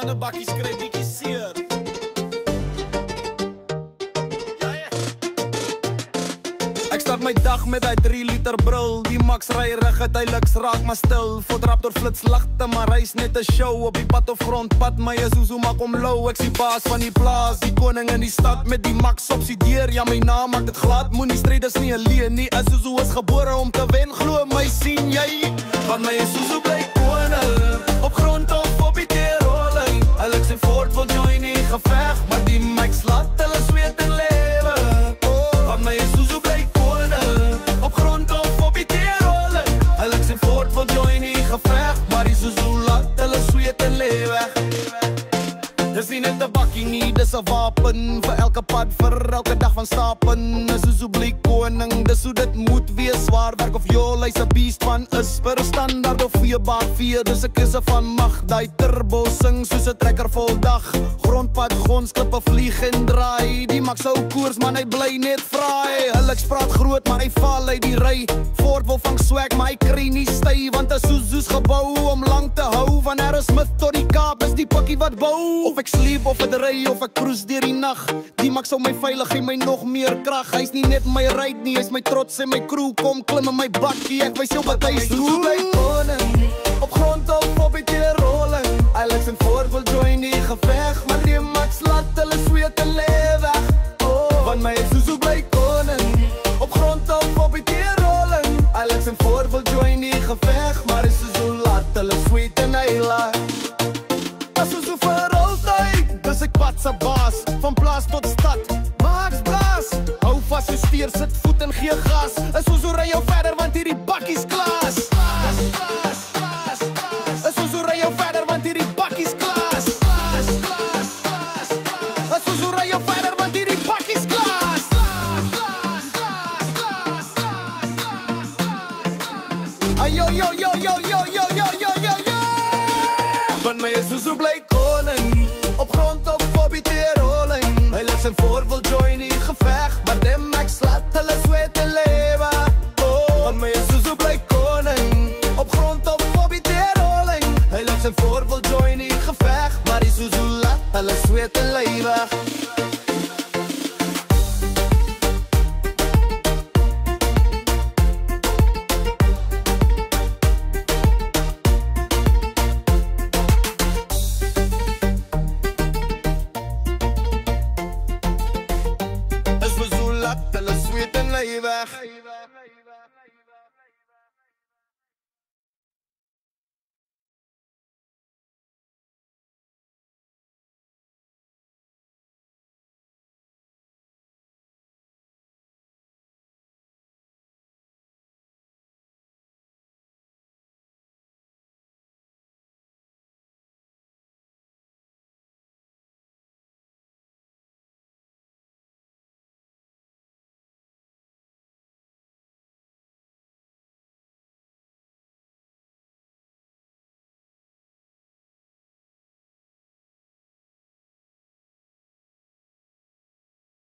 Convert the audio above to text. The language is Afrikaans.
ander bakkies kry bietjie seer. Ek start my dag met hy 3 liter brul. Die Max ry regtig, hy luks raak maar stil. Voortraptor flits ligte, maar hy's net 'n show. Op die pad of grondpad, my Isuzu maak hom low. Ek sien baas van die plaas, die koning in die stad. Met die Max subsidieer, ja my naam maak dit glad. Moenie stryd, dis nie alleen nie. Isuzu is gebore om te wen, glo my sien jy. Want my Isuzu bly koning, op grond of op die T-rolling. Hy luks en voort wil join nie geveg, maar die Max laat hulle sweet en lewe. Want my Isuzu bly koning, op grond of op die T-rolling. Hy luks en voort wil join nie geveg, maar die Isuzu laat hulle sweet en lewe. Dis nie net 'n bakkie nie, dis 'n wapen. Vir elke pad, vir elke dag van stapen. Isuzu bly koning, dis hoe dit moet wees. Zwaar werk of jol, hy's 'n beast van is. Per standaard of 4x4, dis 'n keuse van mag. Die turbo sing soos 'n trekker vol dag. Grondpad, gronsklippe vlieg en draai. Die Max hou koers, man hy bly net fraai. Hulle praat groot, maar hy val uit die ry. Ford wil vang swag, maar hy kry nie styf. Want Isuzu's gebou om lang te hou. Van Aerosmith tot die Kaap is die pakkie wat bou. Of ek sleep of het ry of ek cruise deur die nag. Die Max hou my veilig, gee my nog meer krag. Hy's nie net my ride nie, hy's my trots en my crew. Kom klim in my bakkie, ek wys jou wat hy is. Isuzu bly koning, op grond of op die T-rolling. Hy luks en voort wil join nie geveg, maar die Max laat hulle sweet en lewe. Want my Isuzu bly koning, op grond of op die T-rolling. Hy luks en voort wil join nie geveg, maar Isuzu laat hulle sweet en heilig. Isuzu vir altyd, dis ek pad se baas. Van plaas tot stad, Max blaas. Hou vas jou stuur, sit voet en gee gas. Isuzu ry jou verder, want hierdie bakkies klas. Isuzu ry jou verder, want hierdie bakkies klas. Isuzu ry jou verder, want hierdie bakkies klas. Ay yo yo yo yo yo yo yo yo yo yo. Want my Isuzu bly koning, op grond of op die T-rolling. Hy luks en voort wil join nie geveg, maar die Max laat hulle sweet en lewe. Want my Isuzu bly koning, op grond of op die T-rolling. Hy luks en voort wil join nie geveg, maar die Isuzu laat hulle sweet en lewe.